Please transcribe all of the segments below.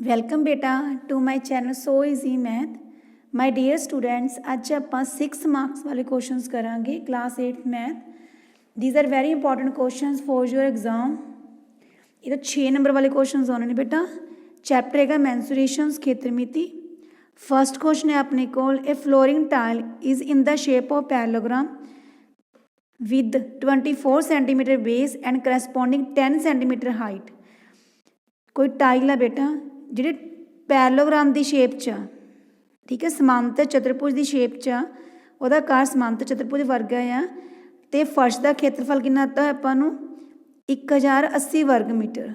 Welcome बेटा to my channel so easy math. My dear students, अज आप 6 marks वाले क्वेश्चंस करांगे class 8 math. These are very important questions for your exam. ये तो 6 number वाले क्वेश्चंस होने ने बेटा। चैप्टर है मैंसुरेशंस क्षेत्रमिति। फर्स्ट क्वेश्चन है अपने को, a flooring tile is in the shape of parallelogram with 24 centimetre base and corresponding 10 centimetre height. कोई टाइल है बेटा ਜਿਹੜੇ ਪੈਰਲੋਗ੍ਰਾਮ ਦੀ ਸ਼ੇਪ 'ਚ, ਠੀਕ ਹੈ, ਸਮਾਂਤਰ ਚਤੁਰਭੁਜ ਦੀ ਸ਼ੇਪ 'ਚ, ਉਹਦਾ ਆਕਾਰ ਸਮਾਂਤਰ ਚਤੁਰਭੁਜ ਵਰਗਾ ਆ ਅਤੇ ਫਰਸ਼ ਦਾ ਖੇਤਰਫਲ ਕਿੰਨਾ ਦਿੱਤਾ ਆਪਾਂ ਨੂੰ 1080 ਵਰਗ ਮੀਟਰ।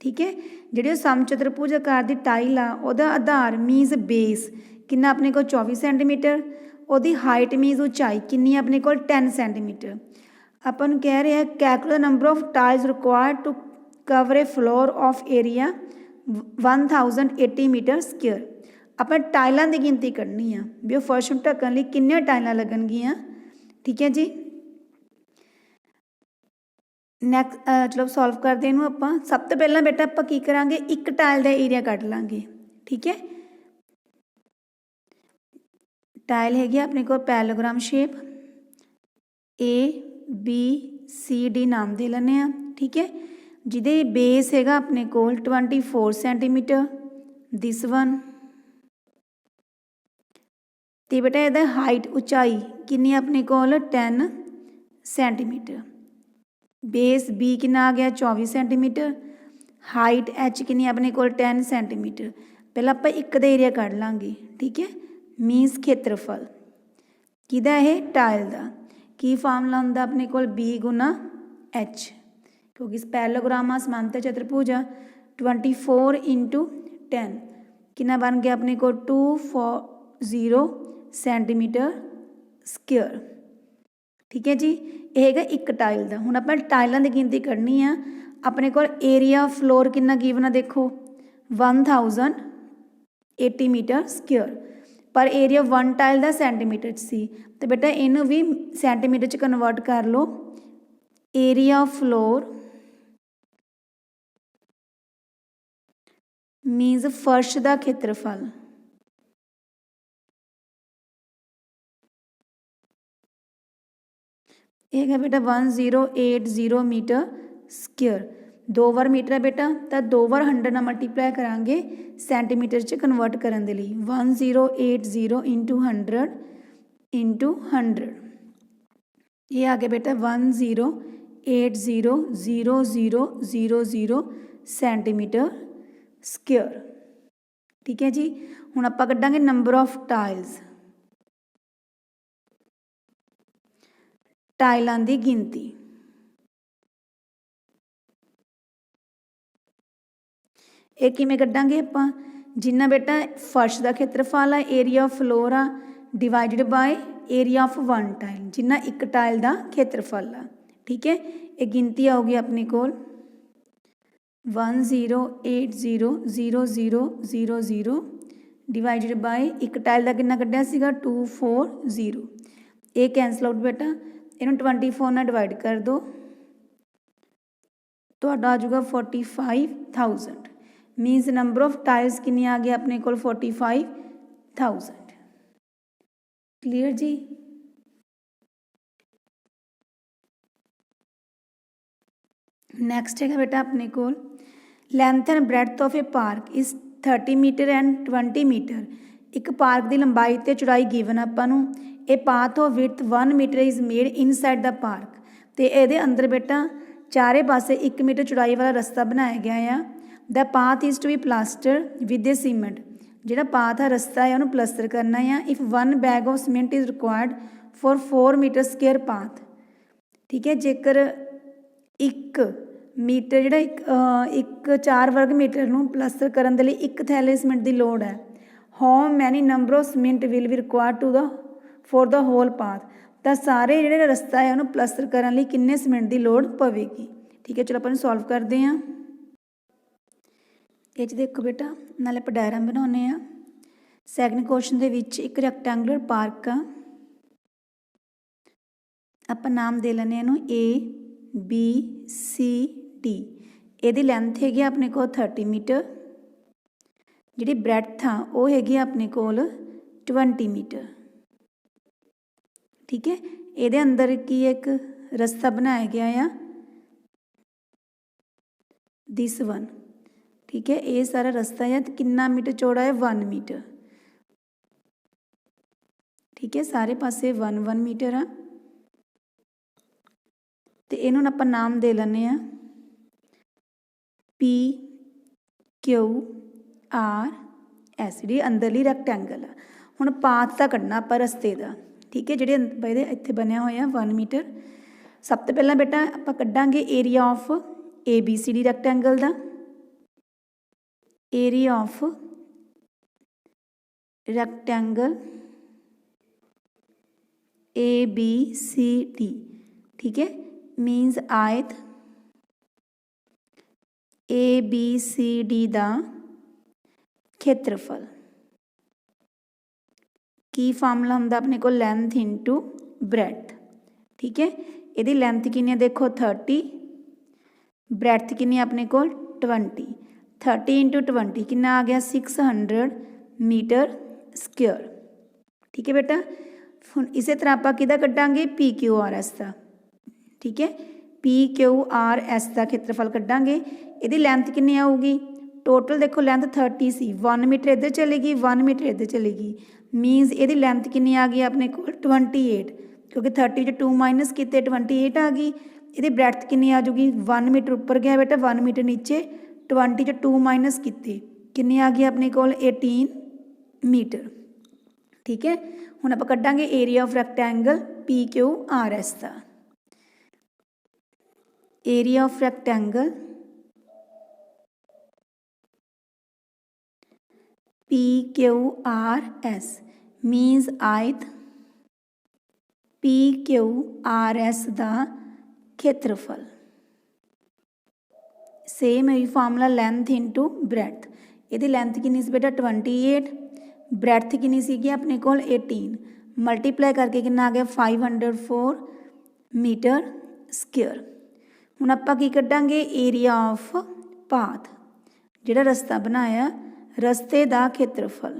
ਠੀਕ ਹੈ, ਜਿਹੜੀ ਉਹ ਸਮ ਚਤੁਰਭੁਜ ਆਕਾਰ ਦੀ ਟਾਈਲ ਆ ਉਹਦਾ ਆਧਾਰ ਮੀਨਸ ਬੇਸ ਕਿੰਨਾ ਆਪਣੇ ਕੋਲ 24 ਸੈਂਟੀਮੀਟਰ, ਉਹਦੀ ਹਾਈਟ ਮੀਨਸ ਉਚਾਈ ਕਿੰਨੀ ਆਪਣੇ ਕੋਲ 10 ਸੈਂਟੀਮੀਟਰ। ਆਪਾਂ ਨੂੰ ਕਹਿ ਰਿਹਾ calculate the number of tiles required to cover a floor of area 1080 metre square. ਆਪਾਂ ਟਾਈਲਾਂ ਦੀ ਗਿਣਤੀ ਕੱਢਣੀ ਆ ਵੀ ਉਹ ਫਰਸ਼ ਨੂੰ ਢੱਕਣ ਲਈ ਕਿੰਨੀਆਂ ਟਾਈਲਾਂ ਲੱਗਣਗੀਆਂ। ਠੀਕ ਹੈ ਜੀ, ਨੈਕਸਟ ਚਲੋ ਸੋਲਵ ਕਰਦੇ ਇਹਨੂੰ ਆਪਾਂ। ਸਭ ਤੋਂ ਪਹਿਲਾਂ ਬੇਟਾ ਆਪਾਂ ਕੀ ਕਰਾਂਗੇ, ਇੱਕ ਟਾਈਲ ਦਾ ਏਰੀਆ ਕੱਢ ਲਾਂਗੇ। ਠੀਕ ਹੈ, ਟਾਈਲ ਹੈਗੀ ਆਪਣੇ ਕੋਲ ਪੈਰਲੋਗ੍ਰਾਮ ਸ਼ੇਪ ABCD ਨਾਮ ਦੇ ਲੈਂਦੇ ਆ। ਠੀਕ ਹੈ, ਜਿਹਦੇ ਬੇਸ ਹੈਗਾ ਆਪਣੇ ਕੋਲ 24 ਸੈਂਟੀਮੀਟਰ ਦਿਸ ਵਨ, ਅਤੇ ਬੇਟਾ ਇਹਦਾ ਹਾਈਟ ਉਚਾਈ ਕਿੰਨੀ ਆਪਣੇ ਕੋਲ 10 ਸੈਂਟੀਮੀਟਰ। ਬੇਸ B ਕਿੰਨਾ ਆ ਗਿਆ 24 ਸੈਂਟੀਮੀਟਰ, ਹਾਈਟ H ਕਿੰਨੀ ਆਪਣੇ ਕੋਲ 10 ਸੈਂਟੀਮੀਟਰ। ਪਹਿਲਾਂ ਆਪਾਂ ਇੱਕ ਦਾ ਏਰੀਆ ਕੱਢ ਲਾਂਗੇ। ਠੀਕ ਹੈ, ਮੀਨਸ ਖੇਤਰਫਲ ਕਿਹਦਾ, ਇਹ ਟਾਈਲ ਦਾ। ਕੀ ਫਾਰਮੂਲਾ ਹੁੰਦਾ ਆਪਣੇ ਕੋਲ B ਗੁਣਾ H, क्योंकि पैरेललोग्राम आ समांतर चतुर्भुज आ 24 × 10 कितना बन गया अपने को 240 सेंटीमीटर स्क्वेयर। ठीक है जी, ये है एक टाइल का। हुण आपां टाइलों की गिनती करनी आ। अपने को एरिया फ्लोर कितना गिवन आ देखो 1080 मीटर स्क्वेयर, पर एरिया वन टाइल का सेंटीमीटर सी, तो बेटा इनू भी सेंटीमीटर च कन्वर्ट कर लो। एरिया फ्लोर मीनस फर्श का खेत्रफल। यह है बेटा 1080 मीटर स्क्वेयर। 2 बार मीटर है बेटा, तो 2 बार 100 ना मल्टीप्लाई करांगे सेंटीमीटर च कन्वर्ट करने के लिए। 1080 × 100 × 100, ये आ गया बेटा 10800000 सेंटीमीटर स्क्वेयर। ठीक है जी, हुण आपां कड्डांगे नंबर ऑफ टाइल्स, टाइलों की गिनती। ये किवें कड्डांगे आपां, जिन्ना बेटा फर्श का खेत्रफल आ एरिया ऑफ फ्लोर आ divided by area of one tile, जिन्ना एक टाइल का खेत्रफल आ। ठीक है, ये गिनती आऊगी अपने कोल 10800000 डिवाइडेड बाय एक टाइल का कितना कड्ढिया सीगा 240। ये कैंसल आउट बेटा, इनू 24 नाल डिवाइड कर दो तो आ जाऊगा 45,000। मीनस नंबर ऑफ टाइल्स कितनी आ गया अपने को 45,000। क्लीयर जी। नैक्सट है बेटा अपने को length and breadth of a park is 30 metre and 20 metre. एक पार्क की लंबाई तो चौड़ाई गिवन आपां नूं। A path of width 1 metre is made inside the park, तो ये अंदर बेटा चारे पासे 1 मीटर चौड़ाई वाला रस्ता बनाया गया है। The path is to be plaster with a cement, जोड़ा पाथ है रस्ता है उन्होंने प्लस्तर करना है। If 1 bag of cement is required for 4 metre square path. ठीक है, जेकर 1 मीटर जोड़ा एक 4 वर्ग मीटर नूं प्लस्तर करने के लिए 1 थैले सीमेंट की लोड़ है। How many number of cement will be required to the for the whole path, तो सारे जोड़े रस्ता है उन्होंने प्लस्तर करने लिए किन्ने सीमेंट की लोड़ पवेगी। ठीक है, चलो अपन सॉल्व करते हैं। ये देखो बेटा, नाले आप डायग्राम बनाने आ। सैकेंड क्वेश्चन के विच एक रैक्टेंगुलर पार्क आ, आप नाम दे लें ABCD। ये लैंथ हैगी अपने को 30 मीटर, जिहड़ी ब्रैथ आ वो हैगी अपने कोल 20 मीटर। ठीक है, ये अंदर की एक रस्ता बनाया गया आ, दिस वन। ठीक है, ये सारा रस्ता है कितना मीटर चौड़ा है 1 मीटर। ठीक है, सारे पासे 1 मीटर आ, तो इन्होंने आप नाम दे लें PQRS, जी अंदरली रैक्टेंगल आ। हुण पाथ का कढ़ना आप रस्ते का। ठीक है, जिहड़े इत्थे बनया होया 1 मीटर। सब तो पहला बेटा आप कढ़ांगे एरिया ऑफ ABCD रैक्टेंगल का। Area of rectangle ABCD। ठीक है, मीनस आयत ABCD का खेत्रफल। की फार्मूला होंदा अपने को लेंथ इंटू ब्रैथ। ठीक है, यदि लेंथ कितनी देखो 30, ब्रैथ कितनी अपने को 20। 30 इंटू 20 कितना आ गया 600 मीटर स्क्वेयर। ठीक है बेटा, हुण इसे तरह आप किहदा कड्डांगे PQRS का। ठीक है, PQRS का खेत्रफल कड्डांगे। यदि लेंथ कितनी आऊगी, टोटल देखो लेंथ 30 सी, 1 मीटर इधर चलेगी 1 मीटर इधर चलेगी, मीनस यदि लेंथ कितनी आ गई अपने को 28, क्योंकि 30 जो 2 माइनस किते 28 आ गई। यदि ब्रैथ कितनी आ जाऊगी 1 मीटर उपर गया बेटा 1 मीटर नीचे, 20 जो 2 माइनस किते कितनी आ गई अपने को 18 मीटर। ठीक है, हुण आप कड्डांगे एरिया ऑफ रैक्टेंगल PQRS का। एरिया ऑफ रैक्टेंगल PQRS मीनस आयत PQRS का खेत्रफल। सेम है फार्मूला लेंथ इंटू ब्रैथ। यदि लेंथ कितनी सी बेटा 28, ब्रैथ कितनी सी अपने को 18, मल्टीप्लाई करके कितना आ गया 504 मीटर स्क्वेयर। हुण आपां की कड्डांगे एरिया ऑफ पाथ, जिहड़ा रस्ता बनाया रस्ते का खेत्रफल।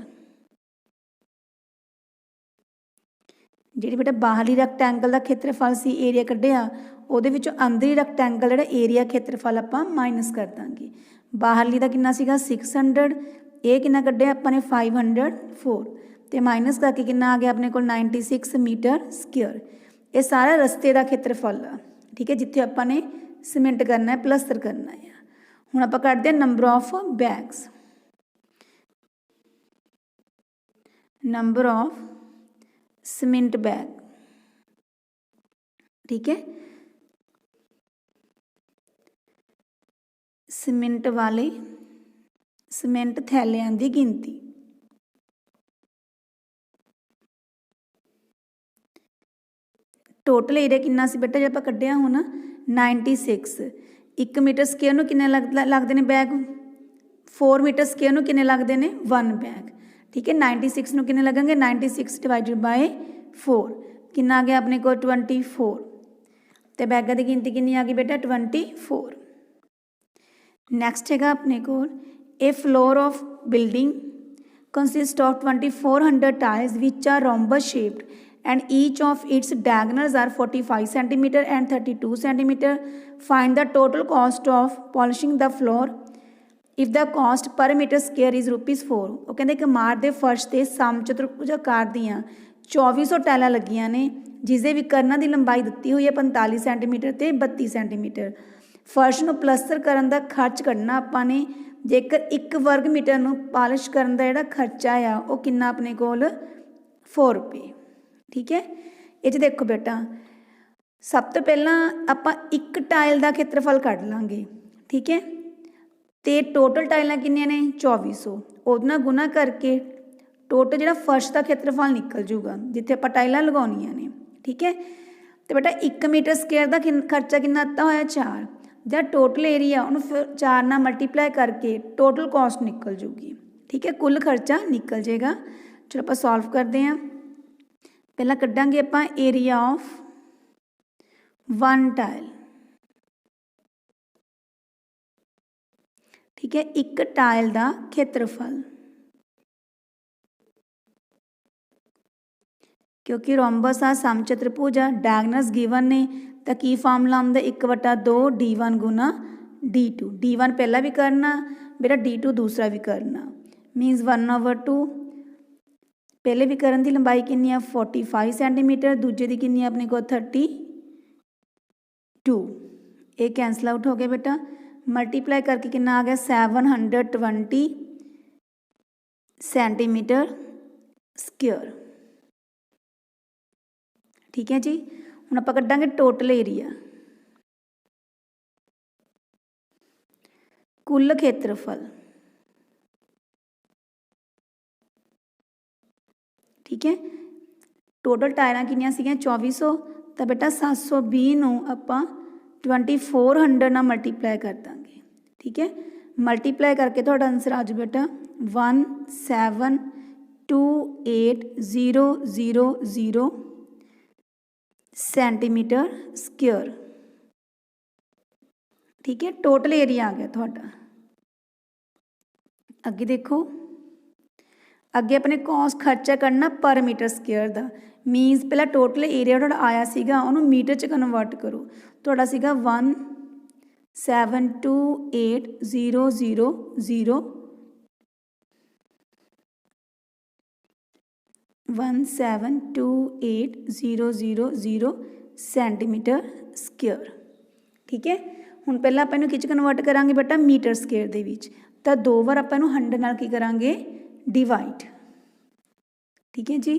जिहड़ी बेटा बाहरली रैक्टेंगल का खेत्रफल सी एरिया कढ़िया, ਉਹਦੇ ਵਿੱਚੋਂ ਅੰਦਰੀ ਰੈਕਟੈਂਗਲ ਜਿਹੜਾ ਏਰੀਆ ਖੇਤਰਫਲ ਆਪਾਂ ਮਾਈਨਸ ਕਰ ਦਾਂਗੇ। ਬਾਹਰਲੀ ਦਾ ਕਿੰਨਾ ਸੀਗਾ 600, ਇਹ ਕਿੰਨਾ ਕੱਢਿਆ ਆਪਾਂ ਨੇ 504, ਤੇ ਮਾਈਨਸ ਕਰਕੇ ਕਿੰਨਾ ਆ ਗਿਆ ਆਪਣੇ ਕੋਲ 96 ਮੀਟਰ ਸਕੁਅਰ। ਇਹ ਸਾਰਾ ਰਸਤੇ ਦਾ ਖੇਤਰਫਲ ਆ। ਠੀਕ ਹੈ, ਜਿੱਥੇ ਆਪਾਂ ਨੇ ਸੀਮੈਂਟ ਕਰਨਾ ਹੈ, ਪਲਸਤਰ ਕਰਨਾ ਹੈ। ਹੁਣ ਆਪਾਂ ਕੱਢਦੇ ਹਾਂ number of bags. Number of cement bag. ठीक है, सीमेंट वाले सीमेंट थैलियां की गिनती। टोटल एरिया कितना सी बेटा जो आप कढ़िया हुण 96। 1 मीटर स्क्वेयर नूं किन्ने लगते हैं बैग, 4 मीटर स्क्वेयर नूं किन्ने लगते हैं 1 बैग। ठीक है, 96 नूं किन्ने लगेंगे 96 डिवाइडेड बाय 4 कितना आ गया अपने को 24, तो बैगां की गिनती कितनी आ गई बेटा 24। नैक्सट है अपने को a floor of building consist of 2400 tiles which are rhombus shaped and each of its diagonals are 45 centimeter and 32 centimeter. Find the total cost of polishing the floor if the cost per meter square is ₹4। ਉਹ ਕਹਿੰਦੇ ਕਿ ਇਮਾਰਤ ਦੇ ਫਰਸ਼ ਤੇ ਸਮ ਚਤੁਰਭੁਜ ਆਕਾਰ ਦੀਆਂ 2400 ਟਾਇਲਾਂ ਲੱਗੀਆਂ ਨੇ, ਜਿਸ ਦੇ ਵਿਕਰਨਾਂ ਦੀ ਲੰਬਾਈ ਦਿੱਤੀ ਹੋਈ ਹੈ 45 ਸੈਂਟੀਮੀਟਰ ਤੇ 32 ਸੈਂਟੀਮੀਟਰ। ਫਰਸ਼ ਨੂੰ ਪਲਸਤਰ ਕਰਨ ਦਾ ਖਰਚ ਕੱਢਣਾ ਆਪਾਂ ਨੇ। ਜੇਕਰ 1 ਵਰਗ ਮੀਟਰ ਨੂੰ ਪਾਲਿਸ਼ ਕਰਨ ਦਾ ਜਿਹੜਾ ਖਰਚਾ ਆ ਉਹ ਕਿੰਨਾ ਆਪਣੇ ਕੋਲ 4 ਰੁਪਏ। ठीक है, ये देखो बेटा सब तो पहला आप एक टाइल का खेत्रफल कढ़ लाँगे। ठीक है, तो टोटल टाइलां कितनियां ने 2400, ਉਹਦੇ ਨਾਲ गुना करके टोटल जो फर्श का खेत्रफल निकल जूगा जिथे आप टाइलां लगाउणियां ने। ठीक है, तो बेटा 1 मीटर स्क्वेयर का खर्चा कितना आता होया 4, ਜਾਂ टोटल एरिया उन्होंने 4 ਨਾਲ मल्टीप्लाई करके टोटल कॉस्ट निकल जूगी। ठीक है, कुल खर्चा निकल जाएगा। चलो आप सॉल्व करते हैं। पहला कड्डांगे आप एरिया ऑफ 1 टाइल। ठीक है, एक टाइल का खेत्रफल क्योंकि रोम्बस आ समचतुर्भुज आ डायगनल्स गिवन ने तो की फार्मूला आउंदा 1/2 D1 गुना D2। D1 पहला भी करना बेटा, D2 दूसरा भी करना, मीनस 1/2 पहले भी करन की लंबाई कितनी है 45 सेंटीमीटर, दूजे की कितनी अपने को 32। ये कैंसल आउट हो गया बेटा, मल्टीप्लाई करके कितना आ गया 720 सेंटीमीटर स्क्वेयर। ठीक है जी, हुण आपां कड्डांगे टोटल एरिया, कुल खेत्रफल। ठीक है, टोटल टायरां कितनियां सीगियां 2400, तो बेटा 720 नूं आपां 2400 नाल मल्टीप्लाई कर देंगे। ठीक है, मल्टीप्लाई करके तुहाडा आंसर आ जाऊ बेटा 1728000 सेंटीमीटर स्क्वेयर। ठीक है, टोटल एरिया आ गया तुहाडा। अगे देखो, अगे अपने कॉस्ट खर्चा करना पर मीटर स्क्वेयर का, मीनस पहला टोटल एरिया तुहाडा आया सीगा उन्होंने मीटर च कन्वर्ट करो, तुहाडा सीगा 1728000 सेंटीमीटर स्क्वेयर। ठीक है, हुण पहला आपां इहनूं किच कन्वर्ट करांगे बेटा मीटर स्क्वेयर दे विच, तां 2 बार आपां इहनूं 100 नाल की करांगे डिवाइड। ठीक है जी,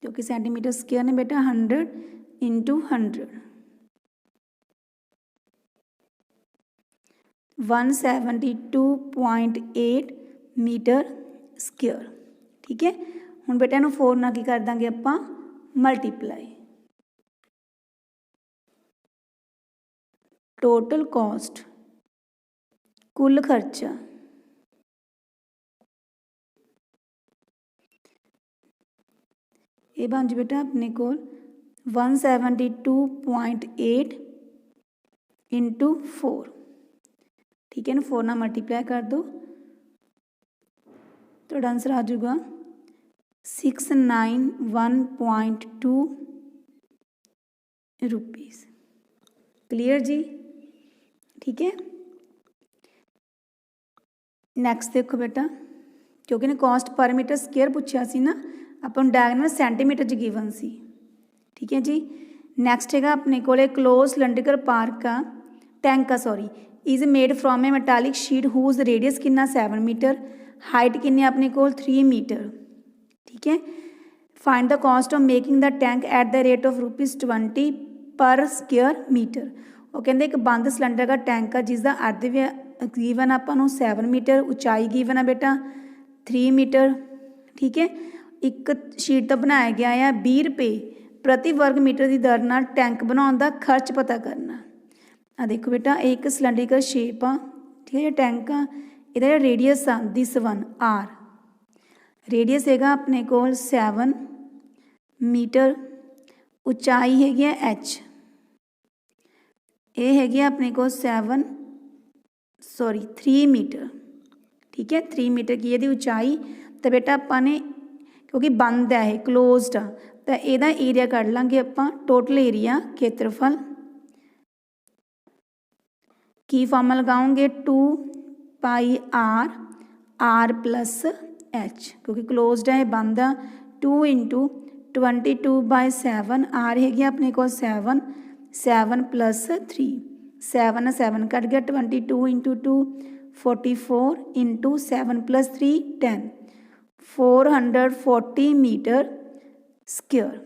क्योंकि सेंटीमीटर स्क्वेयर ने बेटा 100 × 100 172.8 मीटर स्क्वेयर। ठीक है, हुण बेटा इहनूं 4 नाल की कर देंगे आपां मल्टीप्लाई। टोटल कॉस्ट कुल खर्चा ये बन जाए बेटा अपने को 172.8 × 4। ठीक है ना, 4 ना मल्टीप्लाई कर दो तो आंसर आ जाऊगा 691.2 रुपीज़। क्लियर जी। ठीक है, नैक्सट देखो बेटा, क्योंकि ने कॉस्ट पर मीटर स्क्वेयर पूछा सी ना, अपन डायगनल सेंटीमीटर च गिवन सी। ठीक है जी, नैक्सट है अपने को क्लोज सिलेंड्रिकल पार्क का टैंक का sorry is made from a metallic sheet whose radius कितना 7 मीटर, हाइट किन्नी अपने को 3 मीटर। ठीक है, find the cost of making the tank at the rate of ₹20 पर स्क्वेयर मीटर। वो कहते एक बंद सिलेंडर का टैंक है जिसका अर्ध गिवन आपको 7 मीटर, उचाई गिवन है बेटा 3 मीटर। ठीक है, एक शीट तो बनाया गया है 20 रुपये प्रति वर्ग मीटर की दर नाल टैंक बनाने का खर्च पता करना। आ देखो बेटा, एक सिलेंड्रिकल शेप आ, ठीक है, टैंक आ, इहदा रेडियस आ दिस वन आर, रेडियस हैगा अपने को 7 मीटर, उचाई हैगी एच, ये हैगी अपने को 3 मीटर। ठीक है, 3 मीटर की यदि ऊंचाई, तो बेटा अपने क्योंकि बंद है ये क्लोज्ड आ, तो यदा एरिया कढ़ लाँगे आपां टोटल एरिया खेत्रफल की फॉर्मूला लगाओगे 2πr r + h, क्योंकि क्लोज्ड है बंद आ 2 × 22/7 r हैगी अपने को 7 7 + 3 7 7 कट गया 22 × 2 44 × 7 + 3 10 440 मीटर स्क्वेयर।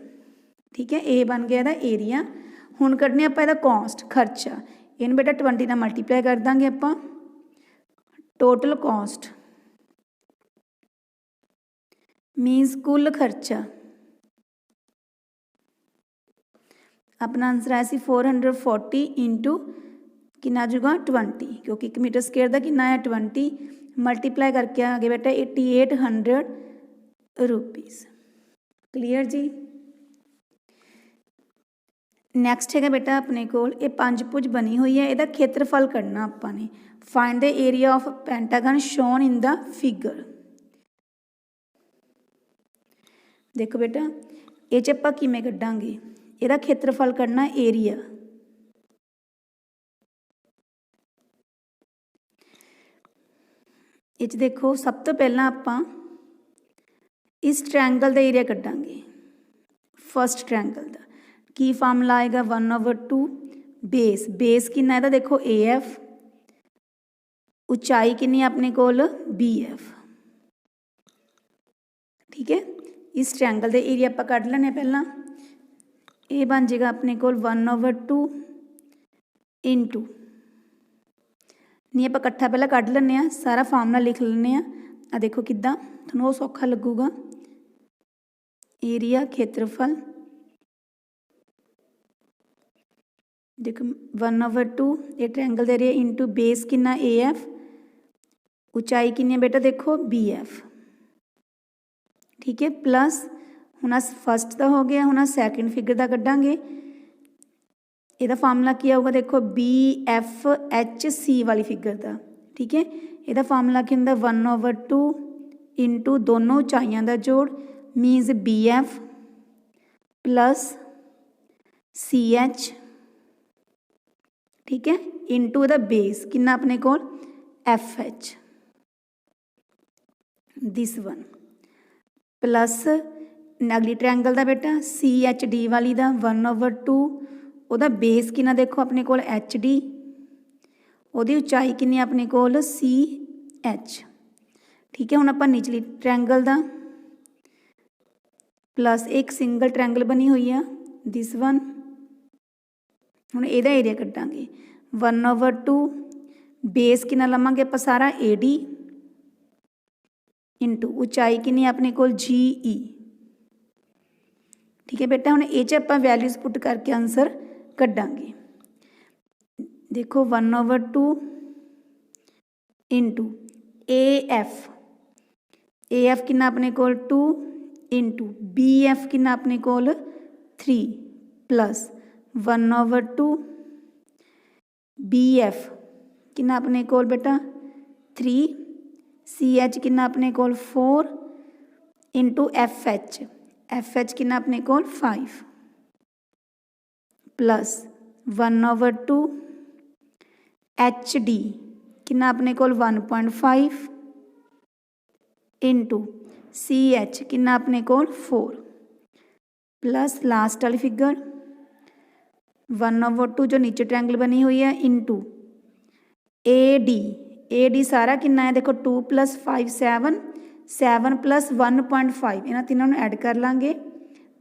ठीक है, ये बन गया इहदा एरिया। हुण कढ़ने आपां इहदा कॉस्ट खर्चा, इन्हूं बेटा 20 नाल मल्टीप्लाई कर देंगे आपां, टोटल कॉस्ट मीनस कुल खर्चा अपना आंसर आया सी 440 × कितना आजूगा 20, क्योंकि 1 मीटर स्क्वेयर का कितना है 20, मल्टीप्लाई करके आ गया बेटा 8800 रुपीज़। क्लीयर जी। नैक्सट है बेटा अपने को ये 5 भुज बनी हुई है, यदा खेत्रफल करना आपाने find the area of pentagon shown in the figure. देखो बेटा ये च आपां किवें कड्डांगे, इहदा खेत्रफल कढना एरिया। ये च देखो सब तो पहला आपां इस ट्रायंगल का एरिया कड्डांगे, फर्स्ट ट्रायंगल का की फार्मूला आएगा 1/2 बेस। बेस कितना है देखो AF, उचाई कितनी अपने कोल BF। ठीक है, इस ट्रायंगल का एरिया आप कढ़ लेने पहला, ये बन जाएगा अपने कोल 1/2 इंटू नहीं आप इकट्ठा पहला कढ़ लें, सारा फार्मूला लिख लें। आ देखो किदा थोड़ा वो सौखा लगूगा, एरिया खेत्रफल देखो 1/2 ये ट्रायंगल का एरिया इंटू बेस कितना AF, उचाई कितनी बेटा देखो BF। ठीक है, प्लस हुण फस्ट का हो गया, हुण सैकेंड फिगर का कढ़ांगे। ਇਹਦਾ फार्मूला की आऊगा देखो BFHC वाली फिगर का। ठीक है, ਇਹਦਾ फार्मूला की होंगे 1/2 इंटू दोनों उचाइयों का जोड़ मीनस BF प्लस CH। ठीक है, इंटू ਇਹਦਾ बेस कितना अपने को FH दिस वन प्लस अगली ट्रायंगल का बेटा CHD वाली का 1/2 ਉਹਦਾ बेस कितना देखो अपने को HD, ਉਹਦੀ उचाई कितनी अपने को CH। ठीक है, हुण आपां निचली ट्रायंगल का प्लस एक सिंगल ट्रायंगल बनी हुई है दिस वन। हुण ਇਹਦਾ एरिया कड्डांगे 1/2 बेस कितना लवांगे आपां सारा AD इंटू उचाई कितनी अपने को GE। ठीक है बेटा, हुण ये च आपां वैल्यूज़ पुट करके आंसर कड्डांगे। देखो 1/2 इंटू AF कितना अपने को 2 इंटू BF कितना अपने को 3 प्लस 1/2 BF कितना अपने को बेटा 3 CH कितना अपने को 4 इंटू FH कितना अपने को 5 प्लस 1/2 HD कितना अपने को 1.5 इंटू CH कितना अपने को 4 प्लस लास्ट वाली फिगर 1/2 जो नीचे ट्रायंगल बनी हुई है इंटू AD सारा कितना है देखो 2 + 5 7 प्लस 1.5 इन्होंने तीनों ऐड कर लाँगे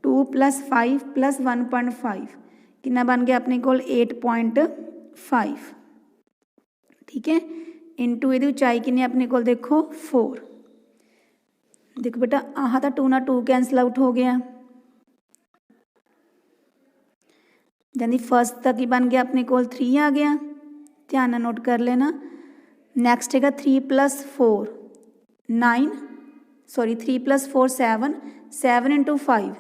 2 + 5 प्लस 1.5 कितना बन गया अपने को 8.5। ठीक है, इंटू ये उचाई कितनी अपने को देखो 4। देखो बेटा आह तो 2 ना 2 कैंसल आउट हो गया, यानी फर्स्ट तक ही बन गया अपने को 3 आ गया, ध्यान नोट कर लेना। नैक्सट है 3 + 4 9 सॉरी 3 + 4 7 इंटू 5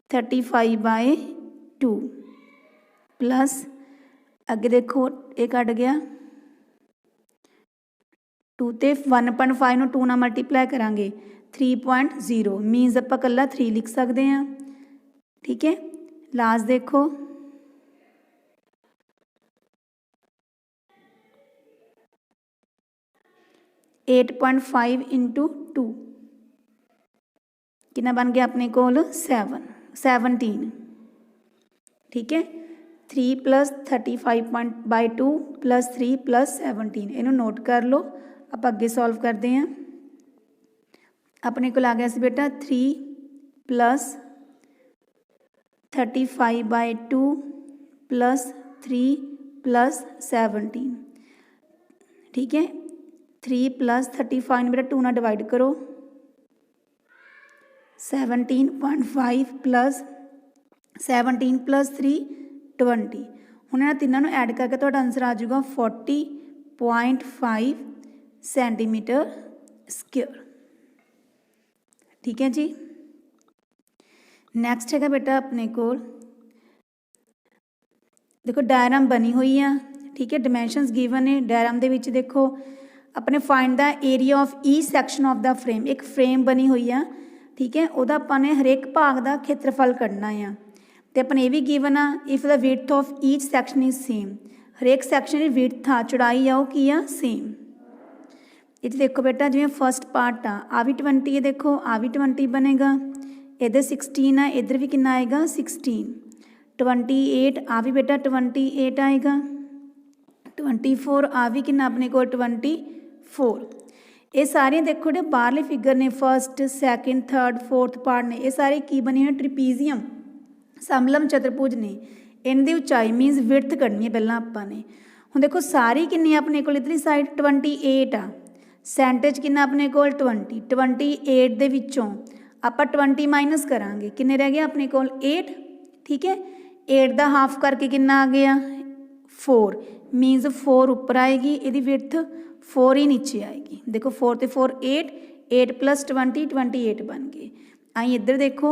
35/2 प्लस अगे देखो ये कट गया 2 तो 1.5 में 2 ना मल्टीप्लाई करांगे 3.0 मीनस आप कल्ला 3 लिख सकते हैं। ठीक है, लास्ट देखो 8.5 इंटू 2 कितना बन गया अपने को 17। ठीक है, 3 + 35/2 प्लस 3 + 17 इनू नोट कर लो, आप अगे सॉल्व करते हैं। अपने को आ गया सी बेटा 3 + 35/2 प्लस 3 + 17। ठीक है, 3 + 35 बेटा 2 ना डिवाइड करो 17.5 प्लस 17 + 3 20। हुण इन्हां तीनों ऐड करके तुहाडा आंसर आ जाऊगा 40.5 सेंटीमीटर स्क्वेयर। ठीक है जी, नैक्सट है बेटा अपने को देखो डायग्राम बनी हुई है, ठीक है, डिमेंशनस गिवन है। डायग्राम दे विच देखो अपने find the area of each section of the frame, एक फ्रेम बनी हुई आ, ठीक है, ਉਹਦਾ ਆਪਾਂ ਨੇ ਹਰੇਕ ਭਾਗ ਦਾ ਖੇਤਰਫਲ ਕੱਢਣਾ ਆ। ਤੇ ਆਪਾਂ ਇਹ ਵੀ ਗਿਵਨ ਆ if the width of each section is same, ਹਰੇਕ ਸੈਕਸ਼ਨ ਦੀ ਵਿਡਥ ਆ ਚੌੜਾਈ ਆ ਉਹ ਕੀ ਆ ਸੇਮ। ਇਹ 'ਚ ਦੇਖੋ ਬੇਟਾ ਜਿਵੇਂ ਫਸਟ ਪਾर्ट आ भी 20 है, देखो आ भी 20 बनेगा, इधर 16 है, इधर भी कितना आएगा 16, 28 आ भी बेटा 28 आएगा, 24 आ भी कितना अपने को 24। ये सारे देखो जो बाहरले फिगर ने first second third fourth part ने, ये सारे की बने हुए ट्रिपीजियम समलम चतुर्भुज ने। इनकी उचाई मीनस विड्थ कढ़नी है पहला आपां ने। हुण देखो सारी किन्नी अपने को इधरली साइड 28 आ, सेंटर च कितना अपने को 20, 28 दे विचों आपां 20 माइनस करांगे, किन्ने रह गए अपने को 8, ठीक है। 8 का हाफ करके कितना आ गया 4, मीनस 4 उपर आएगी, यदि विड्थ 4 ही नीचे आएगी। देखो 4 ते 4 8, 8 प्लस 20 28 बन गए। आई इधर देखो,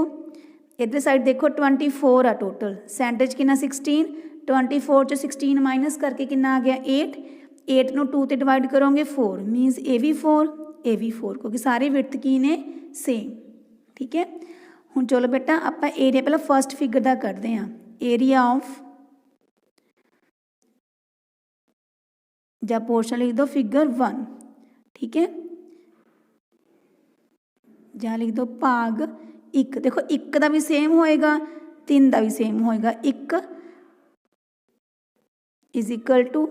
इधर साइड देखो 24 आ टोटल, सेंटर च कितना 16, 24 चो 16 माइनस करके कितना आ गया 8, 8 नूं 2 ते डिवाइड करोगे 4, मीनस ए भी 4 ए भी 4, क्योंकि सारे विड्थ की ने सेम, ठीक है। हुण चलो बेटा आपां एरिया पहला फर्स्ट फिगर दा करदे हां, एरिया ऑफ या पोर्शन लिख दो फिगर 1, ठीक है, या लिख दो भाग 1। देखो 1 का भी सेम होएगा, 3 का भी सेम होएगा। 1 is equal to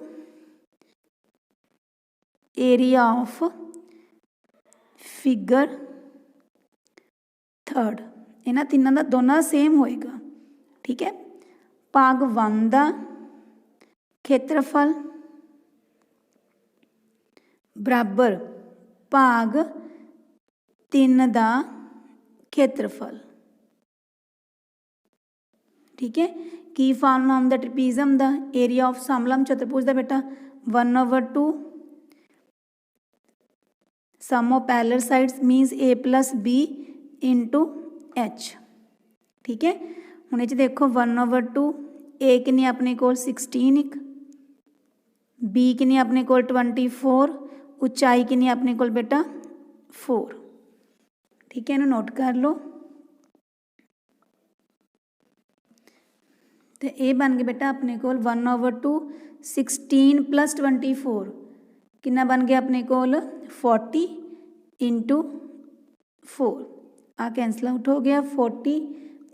area of figure 3rd, इन्हां तीनों का दोनों सेम होएगा, ठीक है। भाग 1 का खेत्रफल बराबर भाग 3 का खेत्रफल, ठीक है। की फार्मूला आउंदा ट्रिपीजियम का, एरिया ऑफ समलम चतुर्भुज का बेटा 1/2 sum of parallel sides minus A plus B into H, ठीक है। हुण इह देखो 1/2 ए किन्नी अपने कोल 16, बी किन्नी अपने कोल 24, उचाई किन्नी अपने कोल बेटा 4, ठीक है। इन्हूं नोट कर लो। तो ये बन गया बेटा अपने कोल 1/2 16 प्लस 24 कितना बन गया अपने कोल 40 इंटू 4, आ कैंसल आउट हो गया। 40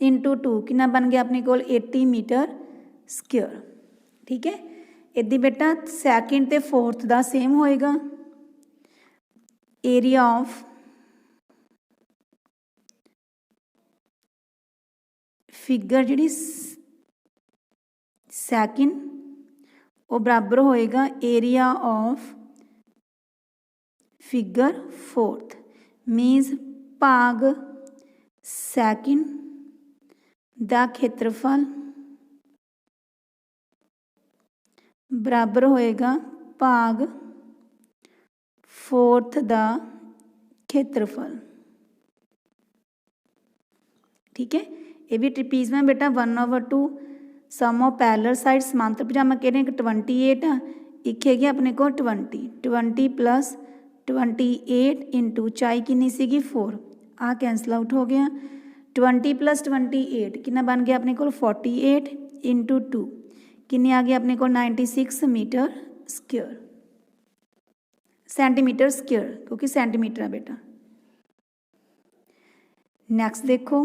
इंटू 2 कितना बन गया अपने कोल 80 मीटर स्क्वेयर, ठीक है। इदी बेटा सैकेंड ते फोर्थ का सेम होएगा। एरिया ऑफ फिगर जी सैकेंड वो बराबर होएगा एरिया ऑफ फिगर 4th, मीनस भाग सैकेंड का खेत्रफल बराबर होएगा भाग 4th का खेत्रफल, ठीक है। ये भी ट्रिपीजियम बेटा 1/2 सम ऑफ पैरेलल साइड समांतर पजामा कहने 28 आ, एक है अपने को 20 प्लस 28 इंटू उचाई किन्नी सीगी 4, आ कैंसल आउट हो गया। 20 प्लस 28 कितना बन गया अपने को 48 इंटू 2 किन्नी आ गया अपने को 96 मीटर स्क्वेयर, सेंटीमीटर स्क्वेयर, क्योंकि सेंटीमीटर है बेटा। नैक्सट देखो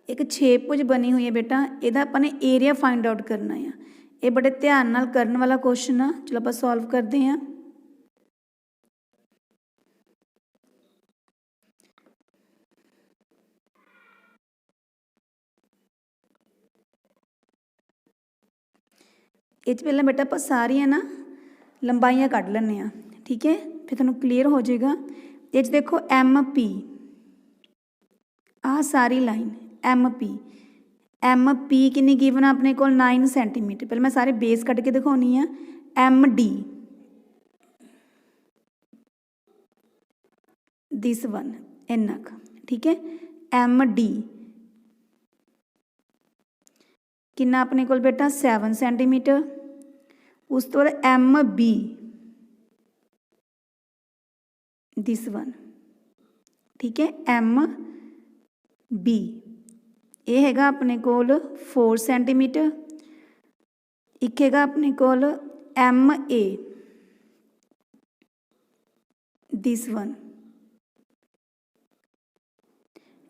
एक 6 भुज बनी हुई है बेटा, यदा अपने एरिया फाइंड आउट करना है। ये बड़े ध्यान नाल करने वाला क्वेश्चन आ, चलो आप सॉल्व करते हैं। ये पहले बेटा आप सारिया ना लंबाइयां कढ़ लें, ठीक है, फिर तुहानूं क्लीयर हो जाएगा। ये देखो MP आ सारी लाइन MP किन्नी गिवन अपने को 9 सेंटीमीटर। पहले मैं सारे बेस कट के दिखानी है। MD दिस वन इन्ना, ठीक है। MD कितना अपने कोल बेटा 7 सेंटीमीटर। उस तो बाद एम बी दिस वन, ठीक है, एम बी ये हैगा अपने कोल 4 सेंटीमीटर। एक हैगा अपने कोल एम ए दिस वन,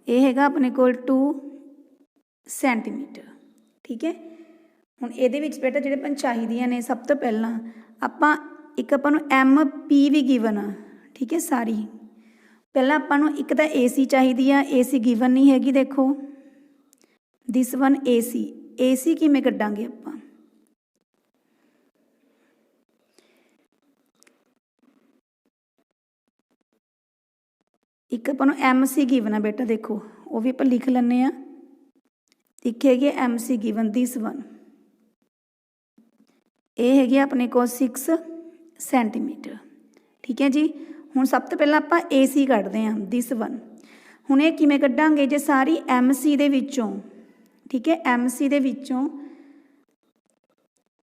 ये हैगा अपने कोल 2 सेंटीमीटर, ठीक है। हुण इहदे विच बेटा जिहड़े अपन चाहिदियां ने सब तो पहला आपां एक आपां नूं एम पी भी गिवन आ, ठीक है, सारी पहला आपां नूं एक तां ए सी चाहिदी आ, ए सी गिवन नहीं हैगी, देखो दिस वन ए सी किवें कड्डांगे आपां, एक आपां नूं एम सी गिवन आ बेटा, देखो वो भी आपां लिख लैंदे आ, एक हैगी M C given this one, ये हैगी अपने को 6 सेंटीमीटर, ठीक है जी। हुण सब तो पहला आपां ए सी कड्डदे हां दिस वन। हुण ये किवें कड्डांगे जे सारी एम सी दे विचों, ठीक है, एम सी दे विचों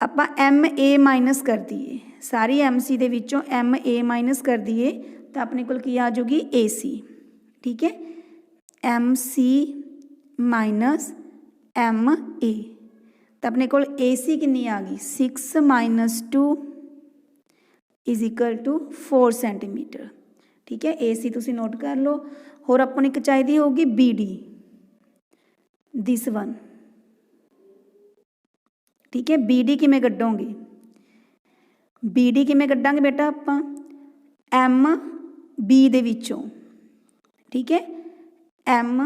आपां एम ए माइनस कर दईए, सारी एम सी दे विचों एम ए माइनस कर दईए तो अपने कोल की आ जाऊगी ए सी, ठीक है, M C minus M A, तो अपने कोल ए सी कितनी आ गई 6 minus 2 is equal to 4 centimetre, ठीक है। ए सी तुसीं नोट कर लो। होर आपां नूं एक चाहिदी होगी बी डी दिस वन, ठीक है, बी डी किवें कड्डोगे, बी डी किवें कड्डांगे बेटा आपां एम बी दे विचों, ठीक है, M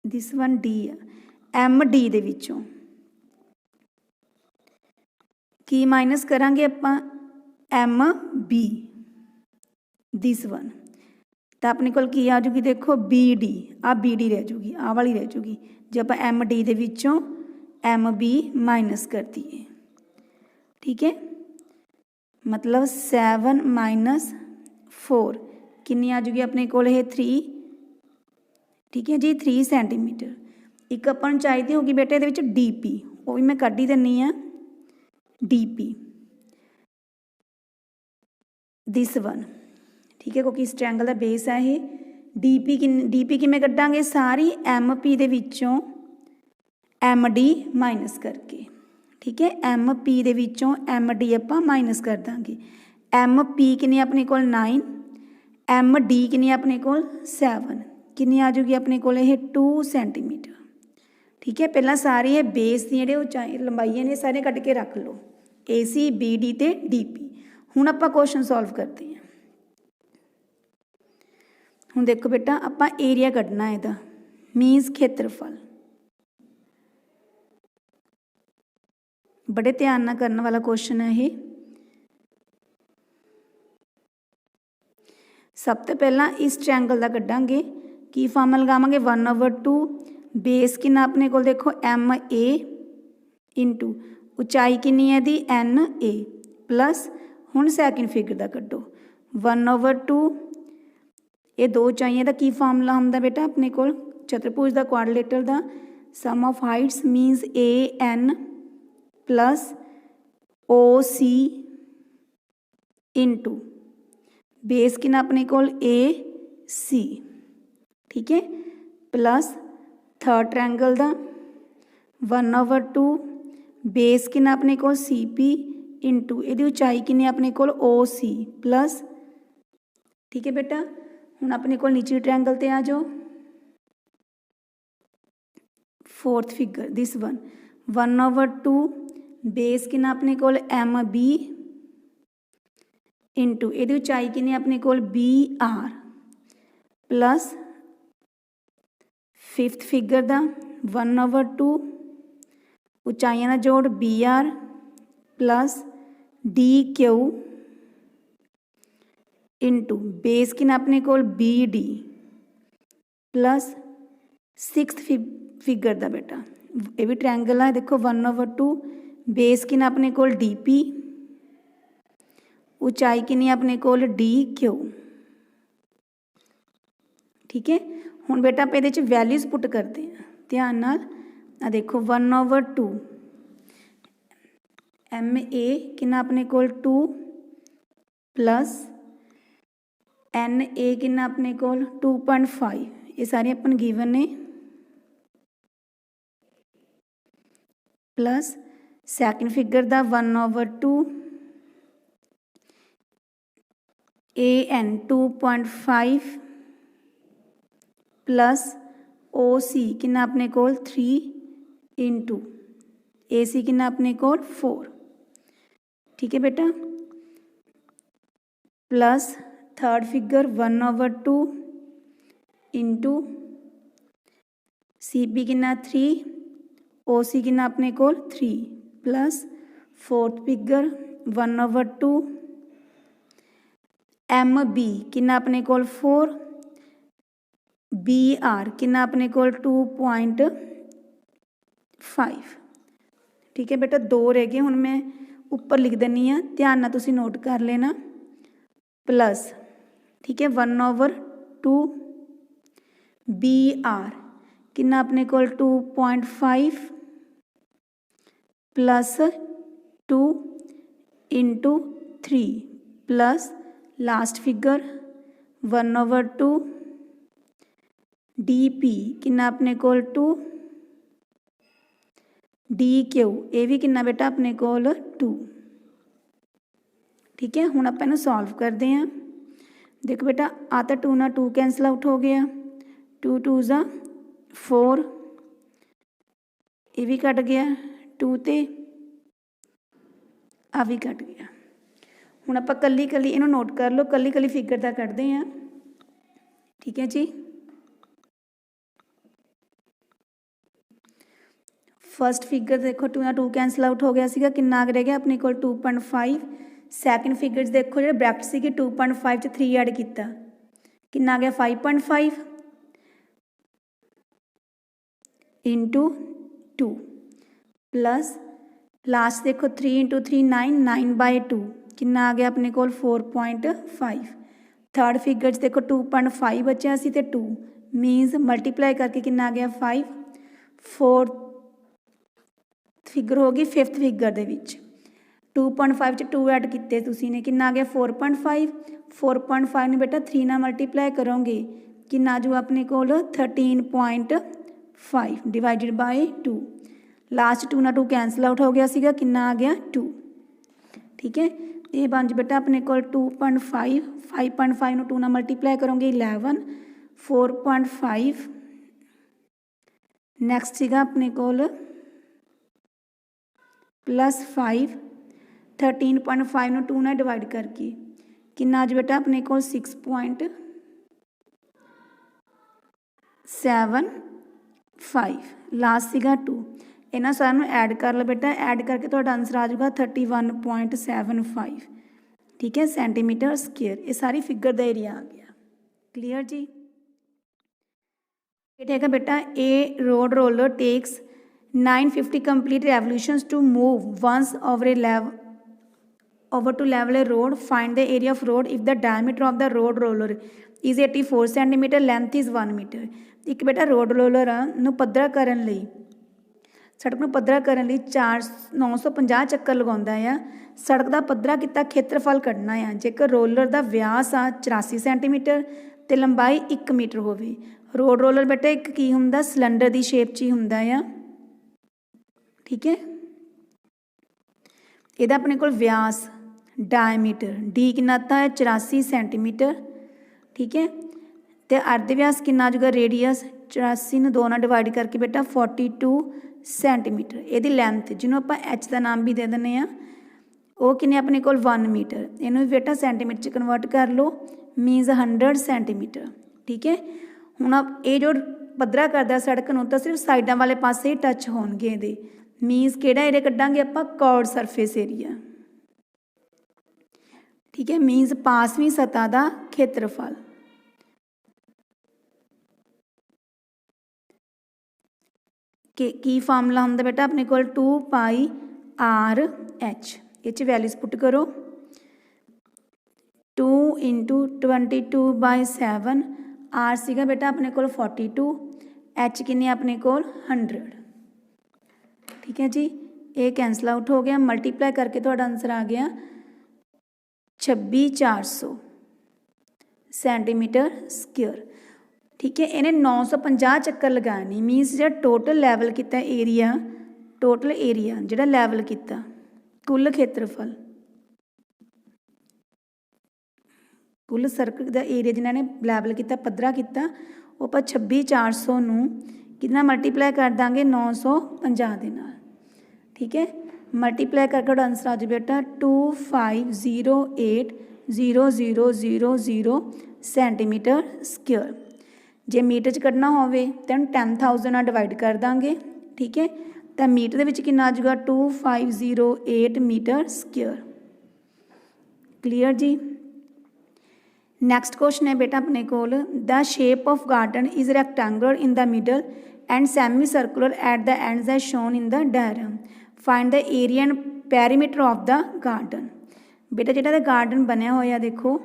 this one D M D दे विचों की माइनस करांगे आपां एम बी दिस वन, तो अपने कोल की आ जूगी, देखो बी डी आ बी डी रह जूगी, आ वाली रह जूगी, जो आप एम डी दे विचों एम बी माइनस कर दिए, ठीक है, मतलब 7 माइनस 4 कितनी आ जूगी अपने कोल 3, ठीक है जी, 3 सेंटीमीटर। एक अपन चाहिए होगी बेटे ये डी पी, वो भी मैं कढ़ ही दिनी हाँ, डी पी दिस वन, ठीक है, क्योंकि इस ट्रायंगल का बेस है ये। डी पी किवें कड्डांगे सारी एम पी दे विचों एम डी माइनस करके, ठीक है, एम पी दे विचों एम डी आपां माइनस कर देंगे। एम पी कितनी अपने कोल 9, एम डी कितनी अपने कोल 7, कितनी आ जाऊगी अपने कोल 2 सेंटीमीटर, ठीक है। पहला सारी है बेस दी जिहड़े लंबाइयां ने सारे कट के रख लो, ए सी बी डी ते डी पी। हुण आपां क्वेश्चन सॉल्व करते हैं। हुण देखो बेटा आपां एरिया कढ़ना इहदा मीनस खेत्रफल, बड़े ध्यान नाल करने वाला क्वेश्चन है ये। सब तो पहला इस ट्रायंगल का कढ़ांगे, की फार्मूला लगावांगे 1/2 बेस कितना अपने को देखो एम ए इंटू उचाई कितनी है दी एन ए प्लस, हुण सैकेंड फिगर का कड्डो 1/2, ये दो उचाइयां का की फार्मूला हुंदा बेटा अपने को चतुर्भुज का क्वाड्रिलेटरल का sum of heights minus A N plus O C into base कितना अपने को ए सी, ठीक है, प्लस थर्ड ट्रायंगल का 1/2 बेस कितना अपने को सी पी इंटू ये उचाई कितनी अपने को ओ सी प्लस, ठीक है बेटा। हुण अपने को नीचे ट्रायंगल ते आ जाओ, fourth figure this one 1/2 base कितना अपने को एम बी इंटू ये उचाई कितनी अपने को B R plus fifth figure का 1/2 उचाइयां का जोड़ B R plus D Q into base कितना अपने को B D plus sixth figure का बेटा ये भी ट्रायंगल है, देखो 1/2 बेस कितना अपने को डी पी उचाई कितनी अपने को डी क्यू, ठीक है। हुण बेटा आप इहदे च वैल्यूज़ पुट करते हैं ध्यान नाल। आ देखो 1/2 MA कितना अपने कोल 2 प्लस NA कितना अपने कोल 2.5 ये सारे अपन गिवन ने प्लस सैकेंड फिगर दा 1/2 AN 2.5 प्लस OC कितना अपने कोल 3 इंटू AC कितना अपने कोल 4 ठीक है बेटा। Plus third figure 1/2 into CB कितना 3 OC कितना अपने कोल 3 प्लस फोर्थ फिगर 1/2 MB कितना अपने कोल 4 BR कितना अपने कोल 2.5 ठीक है बेटा। दो रह गए हुण मैं उपर लिख देनी हाँ ध्यान नाल तुसीं नोट कर लेना प्लस ठीक है 1/2 BR कितना अपने कोल 2.5 plus 2 into 3 plus last figure 1/2 DP कितना अपने कोल 2 DQ ये भी कितना बेटा अपने कोल 2 ठीक है। हुण आपां इहनूं सॉल्व करते हैं। देखो बेटा आ तो 2 ना 2 कैंसल आउट हो गया 2 2 ज़ा 4 ये भी कट गया 2 ते आ भी कट गया। हुण आपां कल्ली कल्ली इहनूं नोट कर लो कल्ली कल्ली फिगर दा कढ़दे हैं ठीक है जी। फस्ट फिगर देखो 2 ना 2 कैंसल आउट हो गया सीगा कितना रह गया अपने कोल 2.5 सैकेंड फिगर देखो जो ब्रैकेट सी 2.5 च 3 ऐड किया कितना आ गया 5.5 इंटू 2 प्लस लास्ट देखो 3 इंटू 3 9 9/2 कितना आ गया अपने कोल 4.5 थर्ड फिगर देखो 2.5 बचा सी ते 2 मीनस मल्टीप्लाई करके कितना आ गया 5 फोर्थ फिगर हो गई फिफ्थ फिगर दे विच 2.5 च 2 ऐड किते तुसी ने कितना आ गया 4.5 ने बेटा 3 ना मल्टीप्लाई करोगे कितना आ जाऊगा अपने कोल 13.5 डिवाइडेड बाय 2 लास्ट 2 ना 2 कैंसल आउट हो गया सीगा कितना आ गया 2 ठीक है। ये बन बेटा अपने कोल 2.5 5.5 नूं 2 ना मल्टीप्लाई करोगे 11 4.5 नैक्सट सीगा अपने कोल प्लस 5 13.5 नूं 2 ना डिवाइड करके कितना आज बेटा अपने को 6.75 लास्ट सीगा 2 इन्हां सारिਆਂ ਨੂੰ ऐड कर लो बेटा ऐड करके तो आंसर आ जाऊगा 31.75 ठीक है सेंटीमीटर स्क्वेयर। ये सारी फिगर का एरिया आ गया क्लीयर जी। ठीक है बेटा a road roller takes 950 complete revolutions to move once over to level a road. Find the area of road if the diameter of the road roller is 84 centimeter, length is 1 meter. एक बेटा road roller ਨੂੰ ਪੱਧਰਾ ਕਰਨ ਲਈ सड़क ਨੂੰ ਪੱਧਰਾ ਕਰਨ ਲਈ 950 ਚੱਕਰ ਲਗਾਉਂਦਾ ਆ। ਸੜਕ ਦਾ ਪੱਧਰਾ ਕੀਤਾ ਖੇਤਰਫਲ ਕੱਢਣਾ ਆ। ਜੇਕਰ ਰੋਲਰ ਦਾ ਵਿਆਸ ਆ 84 ਸੈਂਟੀਮੀਟਰ ਤੇ ਲੰਬਾਈ 1 ਮੀਟਰ ਹੋਵੇ। रोड रोलर बेटा एक की ਹੁੰਦਾ ਸਿਲੰਡਰ ਦੀ ਸ਼ੇਪ 'ਚ ਹੀ ਹੁੰਦਾ ਆ ठीक है। ਇਹਦਾ ਆਪਣੇ ਕੋਲ ਵਿਆਸ डायमीटर डी कितना था 84 सेंटीमीटर ठीक है। तो अर्ध व्यास कितना आ जाएगा रेडियस 84 ਨੂੰ 2 ਨਾਲ डिवाइड करके बेटा 42 सेंटीमीटर। ਇਹਦੀ ਲੈਂਥ ਜਿਹਨੂੰ ਆਪਾਂ एच का नाम भी दे ਦਿੰਦੇ ਆ ਉਹ ਕਿੰਨੇ ਆਪਣੇ ਕੋਲ 1 मीटर। ਇਹਨੂੰ ਵੀ बेटा सेंटीमीटर 'ਚ कन्वर्ट कर लो मीनस 100 सेंटीमीटर ठीक है। ਹੁਣ ਇਹ ਜੋ ਪੱਧਰਾ ਕਰਦਾ ਸੜਕ ਨੂੰ ਤਾਂ ਸਿਰਫ ਸਾਈਡਾਂ ਵਾਲੇ ਪਾਸੇ ਹੀ ਟੱਚ ਹੋਣਗੇ ਇਹਦੇ मीनस ਕਿਹੜਾ ਏਰੀਆ ਕੱਢਾਂਗੇ ਆਪਾਂ ਕੌਰਡ ਸਰਫੇਸ ਏਰੀਆ ठीक है। मीनस पासवीं सतह का खेत्रफल की फार्मूला होंगे बेटा अपने को 2πr/h ये वैल्यूज पुट करो 2 × 22/7 आर सीगा बेटा अपने कोल 42, एच किन्ने अपने कोल 100। ठीक है जी, ये कैंसल आउट हो गया। मल्टीप्लाई करके तो आंसर आ गया 26,400 सेंटीमीटर स्क्वेयर। ठीक है, इन्हें 950 चक्कर लगाने मीनस जो टोटल लैवल किया एरिया, टोटल एरिया जो लैवल किया, कुल क्षेत्रफल, कुल सर्कल का एरिया जिन्होंने लैवल किया, पद्धरा किया, वो आप 26,400 कितना मल्टीप्लाई कर देंगे 950 के नाल। ठीक है, मल्टीप्लाई करके आंसर आ जाए बेटा 2508,0000 सेंटीमीटर स्क्वेयर। जे मीटर च कढ़ना होवे तो 10,000 नाल डिवाइड कर देंगे। ठीक है, तो मीटर के कितना आ जाएगा 2508 मीटर स्क्वेयर। क्लीयर जी। नैक्सट क्वेश्चन है बेटा अपने कोल, the shape of garden is rectangular in the middle and semi circular at the ends as shown in the diagram, find the area and perimeter of the garden. बेटा जो garden बनया होया देखो,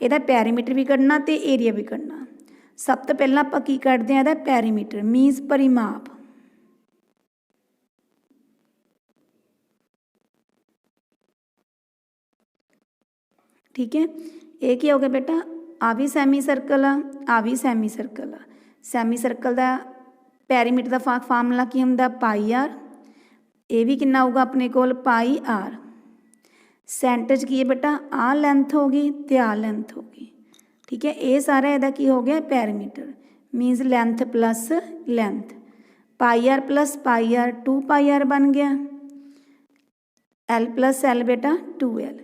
यदा पैरीमीटर भी कढ़ना तो एरिया भी कढ़ना। सब तो पहला आप की कढ़ते हैं, यदा पैरीमीटर मीनस परिमाप। ठीक है, ये क्या हो गया बेटा, आ भी सैमी सर्कल आ भी सैमी सर्कल आ। सैमी सर्कल का पैरीमीटर का फार्मूला की होंगे पाई आर, ये भी कितना होगा अपने कोल पाई आर। सेंटर च की है बेटा आ लेंथ होगी तो आ लेंथ होगी। ठीक है, ये सारा यदा की हो गया perimeter minus length plus length, pi r plus pi r 2 pi r बन गया, एल प्लस एल बेटा 2L,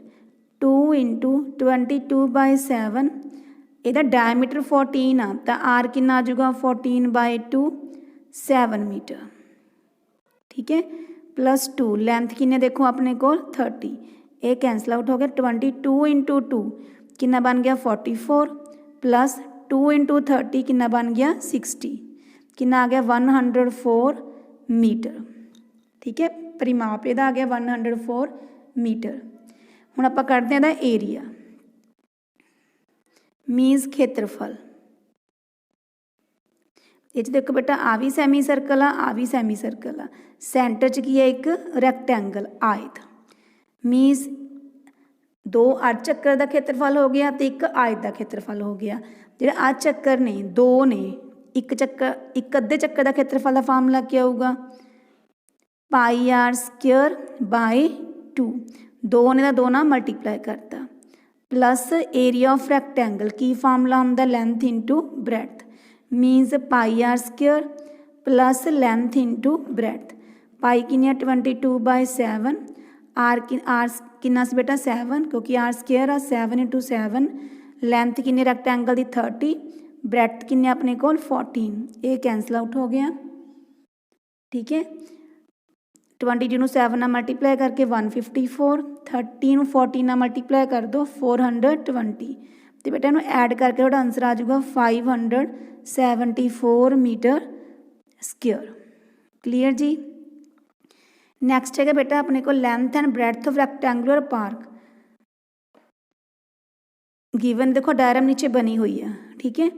2 इंटू 22/7, यदा डायमीटर 14 आ तो आर कितना आ जाऊगा 14/2 7 मीटर। ठीक है, प्लस 2 लेंथ किन्ने देखो अपने को 30, ये कैंसल आउट हो गया। 22 इंटू 2 कितना बन गया 44, प्लस 2 इंटू 30 कितना बन गया 60, कितना आ गया 104 मीटर। ठीक है, परिमाप यदा आ गया 104 मीटर। हुण आपां कढदे हां एरिया मीनस क्षेत्रफल। ये देखो बेटा आ भी सैमी सर्कल आ भी सैमी सर्कल आ, सेंटर च की है एक रैक्टेंगल आयत मीनस 2 अर्ध चक्कर का क्षेत्रफल हो गया तो एक आयत का क्षेत्रफल हो गया। जो अर्ध चक्कर ने 2 ने, एक चक्कर एक अद्धे चक्कर का क्षेत्रफल का फार्मूला क्या होगा पाई आर स्क्वेयर बाय 2, 2 ने 2 ना मल्टीप्लाई करता, प्लस एरिया ऑफ रैक्टेंगल की फार्मूला होंगे length into breadth minus pi r square plus length into breadth. Pi किन्नी 22/7, आर किन्ना सी बेटा 7 क्योंकि आर स्क्वेयर आ 7 इंटू 7, लेंथ किन्नी रैक्टेंगल की 30, ब्रैथ किन्ने अपने को 14, ये कैंसल आउट हो गया। ठीक है, 22 ਨੂੰ 7 ਨਾਲ मल्टीप्लाई करके 154, 30 ਨੂੰ 14 ਨਾਲ मल्टीप्लाई कर दो 420, तो बेटा इन्हू ऐड करके थोड़ा आंसर आ जाऊगा 574 मीटर स्क्वेयर। क्लीयर जी। नैक्सट है बेटा अपने को length and breadth of rectangular park given, देखो डायग्राम नीचे बनी हुई है। ठीक है,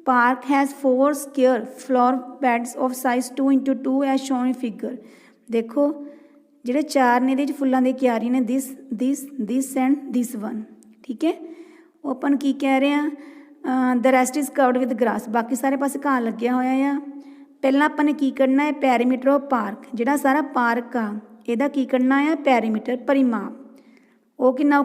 park has 4 square flower beds of size 2 into 2 as shown in figure. देखो ਜਿਹੜੇ 4 ने ये फुलों की क्यारी ने this this this and this one. ठीक है, वो अपन की कह रहे हैं the rest is covered with grass, बाकी सारे पास घाह लग्या होया आ। पहला अपन ने की करना है पैरीमीटर ऑफ पार्क, जिहड़ा सारा पार्क आ इहदा की करना है पैरीमीटर परिमाप, वो किन्ना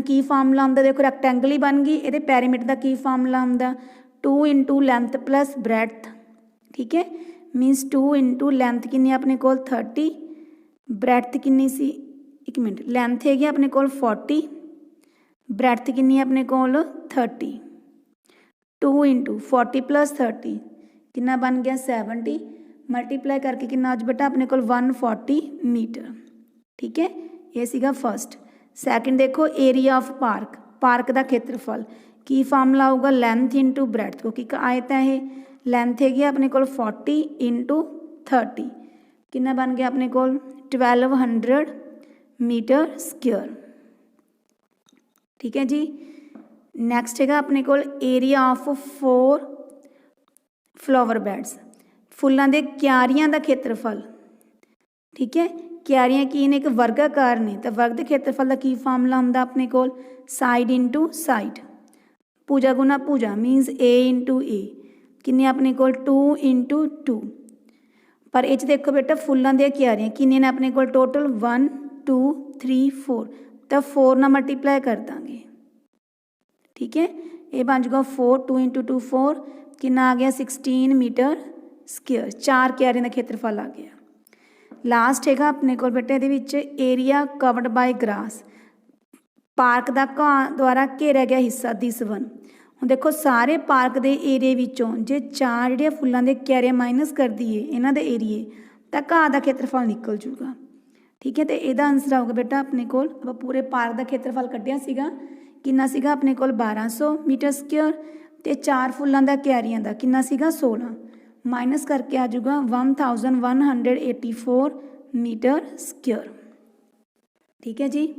की फार्मूला आंदा देखो रैक्टेंगल ही बन गई, ये पैरीमीटर का की फार्मूला आंदा 2 इंटू लेंथ प्लस ब्रैथ। ठीक है, मीनस 2 इंटू लेंथ किन्नी अपने को 30, ब्रैथ किन्नी सी 1 मिनट लेंथ हैगी अपने को 40, ब्रैथ किन्नी अपने को 30, 2 इंटू 40 प्लस 30 किन्ना बन गया 70, मल्टीप्लाई करके किन्ना आज बेटा अपने को 140 मीटर। ठीक है, ये सीगा फर्स्ट। सैकेंड देखो एरिया ऑफ पार्क, पार्क का क्षेत्रफल की फार्मूला होगा लेंथ इंटू ब्रैथ, क्योंकि आयत है ये लेंथ हैगी अपने को 40 इंटू 30 कितना बन गया अपने को 1200 मीटर स्क्वेयर। ठीक है जी। ਨੈਕਸਟ ਹੈਗਾ ਆਪਣੇ ਕੋਲ ਏਰੀਆ ਆਫ 4 ਫਲਾਵਰ ਬੈਡਸ, ਫੁੱਲਾਂ ਦੇ ਕਿਆਰੀਆਂ ਦਾ ਖੇਤਰਫਲ। ਠੀਕ ਹੈ, ਕਿਆਰੀਆਂ ਕੀ ਨੇ, ਇੱਕ ਵਰਗਾਕਾਰ ਨੇ, ਤਾਂ ਵਰਗ ਦੇ ਖੇਤਰਫਲ ਦਾ ਕੀ ਫਾਰਮੂਲਾ ਹੁੰਦਾ ਆਪਣੇ ਕੋਲ, ਸਾਈਡ ਇੰਟੂ ਸਾਈਡ, ਭੁਜਾ ਗੁਣਾ ਭੁਜਾ ਮੀਨਸ A ਇੰਟੂ A, ਕਿੰਨੇ ਆਪਣੇ ਕੋਲ 2 ਇੰਟੂ 2। ਪਰ ਇਹ 'ਚ ਦੇਖੋ ਬੇਟਾ ਫੁੱਲਾਂ ਦੀਆਂ ਕਿਆਰੀਆਂ ਕਿੰਨੇ ਨੇ ਆਪਣੇ ਕੋਲ ਟੋਟਲ 1 2 3 4, ਤਾਂ 4 ਨਾਲ ਮਲਟੀਪਲਾਈ ਕਰ ਦਾਂਗੇ। ਠੀਕ ਹੈ, ਇਹ ਬਣ ਜਾਊਗਾ 4 2 ਇੰਟੂ 2 4, ਕਿੰਨਾ ਆ ਗਿਆ 16 ਮੀਟਰ ਸਕੁਅਰ, 4 ਕਿਆਰੀਆਂ ਦਾ ਖੇਤਰਫਲ ਆ ਗਿਆ। ਲਾਸਟ ਹੈਗਾ ਆਪਣੇ ਕੋਲ ਬੇਟੇ ਇਹਦੇ ਵਿੱਚ ਏਰੀਆ ਕਵਰਡ ਬਾਈ ਗ੍ਰਾਸ, ਪਾਰਕ ਦਾ ਘਾਹ ਦੁਆਰਾ ਘੇਰਿਆ ਗਿਆ ਹਿੱਸਾ ਦਿਸ ਵਨ। ਹੁਣ ਦੇਖੋ ਸਾਰੇ ਪਾਰਕ ਦੇ ਏਰੀਏ ਵਿੱਚੋਂ ਜੇ 4 ਜਿਹੜੀਆਂ ਫੁੱਲਾਂ ਦੇ ਕਿਆਰੀਆਂ ਮਾਈਨਸ ਕਰ ਦਈਏ ਇਹਨਾਂ ਦੇ ਏਰੀਏ, ਤਾਂ ਘਾਹ ਦਾ ਖੇਤਰਫਲ ਨਿਕਲ ਜੂਗਾ। ਠੀਕ ਹੈ, ਤੇ ਇਹਦਾ ਆਨਸਰ ਆਊਗਾ ਬੇਟਾ ਆਪਣੇ ਕੋਲ, ਆਪਾਂ ਪੂਰੇ ਪਾਰਕ ਦਾ ਖੇਤਰਫਲ ਕੱਢਿਆ ਸੀਗਾ, ਕਿੰਨਾ ਸੀਗਾ ਆਪਣੇ ਕੋਲ 1200 ਮੀਟਰ ਸਕੁਅਰ, ਤੇ 4 ਫੁੱਲਾਂ ਦਾ ਕਿਆਰੀਆਂ ਦਾ ਕਿੰਨਾ ਸੀਗਾ 16, ਮਾਈਨਸ ਕਰਕੇ ਆ ਜਾਊਗਾ 1184 ਮੀਟਰ ਸਕੁਅਰ। ਠੀਕ ਹੈ ਜੀ।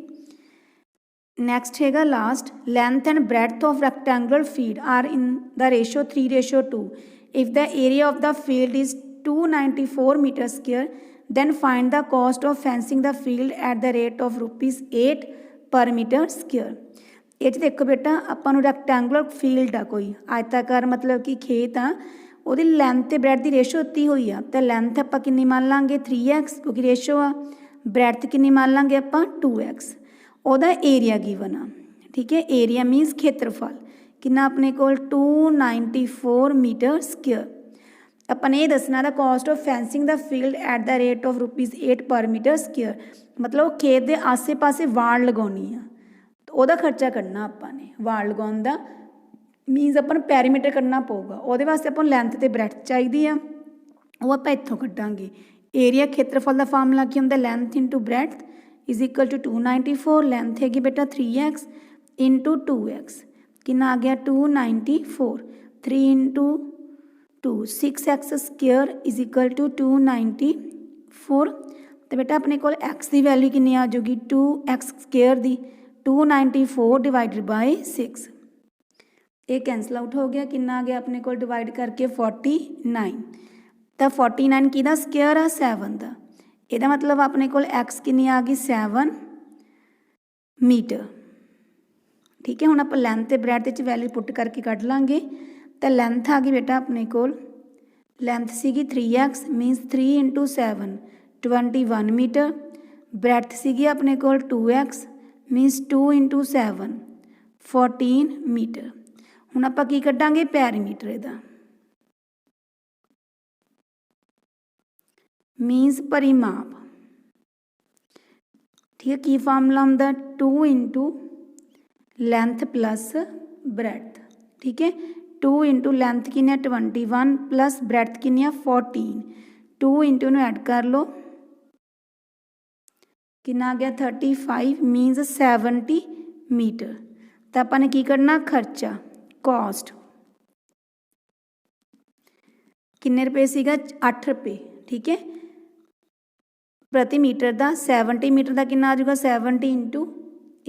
ਨੈਕਸਟ ਹੈਗਾ last, length and breadth of rectangular field are in the ratio 3:2। If the area of the field is 294 metre square, then find the cost of fencing the field at the rate of ₹8 per meter square। ਇਹ 'ਚ ਦੇਖੋ ਬੇਟਾ ਆਪਾਂ ਨੂੰ rectangular field ਆ, ਕੋਈ ਆਇਤਾਕਾਰ ਮਤਲਬ ਕਿ ਖੇਤ ਆ, ਉਹਦੀ ਲੈਂਥ ਤੇ ਬ੍ਰੈਡ ਦੀ ਰੇਸ਼ੋ ਦਿੱਤੀ ਹੋਈ ਆ, ਤਾਂ ਲੈਂਥ ਆਪਾਂ ਕਿੰਨੀ ਮੰਨ ਲਾਂਗੇ 3x ਕਿਉਂਕਿ ਰੇਸ਼ੋ ਆ, ਬ੍ਰੈਡਥ ਕਿੰਨੀ ਮੰਨ ਲਾਂਗੇ ਆਪਾਂ 2x, ਉਹਦਾ ਏਰੀਆ ਗਿਵਨ ਆ। ਠੀਕ ਹੈ, ਏਰੀਆ ਮੀਨਸ ਖੇਤਰਫਲ ਕਿੰਨਾ ਆਪਣੇ ਕੋਲ 294 ਮੀਟਰ ਸਕੁਅਰ। ਆਪਾਂ ਨੇ ਇਹ ਦੱਸਣਾ ਦਾ cost of fencing the field at the rate of ₹8 per metre square, ਮਤਲਬ ਉਹ ਖੇਤ ਦੇ ਆਸੇ ਪਾਸੇ ਵਾੜ ਲਗਾਉਣੀ ਆ, ਉਹਦਾ ਖਰਚਾ ਕੱਢਣਾ ਆਪਾਂ ਨੇ। ਵਾੜ ਲਗਾਉਣ ਦਾ ਮੀਨਸ ਆਪਾਂ ਨੂੰ ਪੈਰੀਮੀਟਰ ਕੱਢਣਾ ਪਊਗਾ, ਉਹਦੇ ਵਾਸਤੇ ਆਪਾਂ ਨੂੰ ਲੈਂਥ ਤੇ ਬ੍ਰੈਡਥ ਚਾਹੀਦੀ ਆ, ਉਹ ਆਪਾਂ ਇੱਥੋਂ ਕੱਢਾਂਗੇ। ਏਰੀਆ ਖੇਤਰਫਲ ਦਾ ਫਾਰਮੂਲਾ ਕੀ ਹੁੰਦਾ, length into breadth is equal to 294, length ਹੈਗੀ ਬੇਟਾ 3x ਇੰਟੂ 2x, ਕਿੰਨਾ ਆ ਗਿਆ 294, 3 into 2 6x square is equal to 294। ਅਤੇ ਬੇਟਾ ਆਪਣੇ ਕੋਲ x ਦੀ ਵੈਲਿਊ ਕਿੰਨੀ ਆ ਜਾਊਗੀ 2x ਸਕੁਅਰ ਦੀ 294 ਡਿਵਾਈਡਡ ਬਾਈ 6, ਇਹ ਕੈਂਸਲ ਆਊਟ ਹੋ ਗਿਆ, ਕਿੰਨਾ ਆ ਗਿਆ ਆਪਣੇ ਕੋਲ ਡਿਵਾਈਡ ਕਰਕੇ 49, ਤਾਂ 49 ਕਿਹਦਾ ਸਕੁਅਰ ਆ 7 ਦਾ, ਇਹਦਾ ਮਤਲਬ ਆਪਣੇ ਕੋਲ x ਕਿੰਨੀ ਆ ਗਈ 7 ਮੀਟਰ। ਠੀਕ ਹੈ, ਹੁਣ ਆਪਾਂ ਲੈਂਥ ਤੇ ਬ੍ਰੈਡਥ 'ਚ ਵੈਲਿਊ ਪੁੱਟ ਕਰਕੇ ਕੱਢ ਲਾਂਗੇ, ਤਾਂ ਲੈਂਥ ਆ ਗਈ ਬੇਟਾ ਆਪਣੇ ਕੋਲ, ਲੈਂਥ ਸੀਗੀ 3x means 3 into 7 21 metre, breadth ਸੀਗੀ ਆਪਣੇ ਕੋਲ 2x ਮੀਨਸ 2 ਇੰਟੂ 7 14 ਮੀਟਰ। ਹੁਣ ਆਪਾਂ ਕੀ ਕੱਢਾਂਗੇ ਪੈਰੀਮੀਟਰ, ਇਹਦਾ ਮੀਨਸ ਪਰਿਮਾਪ। ਠੀਕ ਹੈ, ਕੀ ਫਾਰਮੂਲਾ ਹੁੰਦਾ 2 ਇੰਟੂ ਲੈਂਥ ਪਲੱਸ ਬ੍ਰੈਡਥ। ਠੀਕ ਹੈ, 2 ਇੰਟੂ ਲੈਂਥ ਕਿੰਨੀ ਆ 21 ਪਲੱਸ ਬ੍ਰੈਡਥ ਕਿੰਨੀ ਆ 14, 2 ਇੰਟੂ ਨੂੰ ਐਡ ਕਰ ਲਓ, ਕਿੰਨਾ ਆ ਗਿਆ 35 ਮੀਨਸ 70 ਮੀਟਰ। ਤਾਂ ਆਪਾਂ ਨੇ ਕੀ ਕਰਨਾ ਖਰਚਾ, ਕੋਸਟ ਕਿੰਨੇ ਰੁਪਏ ਸੀਗਾ 8 ਰੁਪਏ। ਠੀਕ ਹੈ, ਪ੍ਰਤੀ ਮੀਟਰ ਦਾ 70 ਮੀਟਰ ਦਾ ਕਿੰਨਾ ਆ ਜਾਊਗਾ 70 ਇੰਟੂ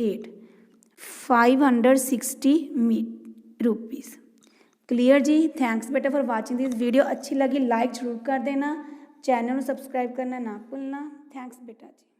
8 560 ਰੁਪੀज़। क्लियर जी। थैंक्स बेटा फॉर वाचिंग दिस वीडियो। अच्छी लगी लाइक जरूर कर देना, चैनल को सब्सक्राइब करना ना भूलना। थैंक्स बेटा जी।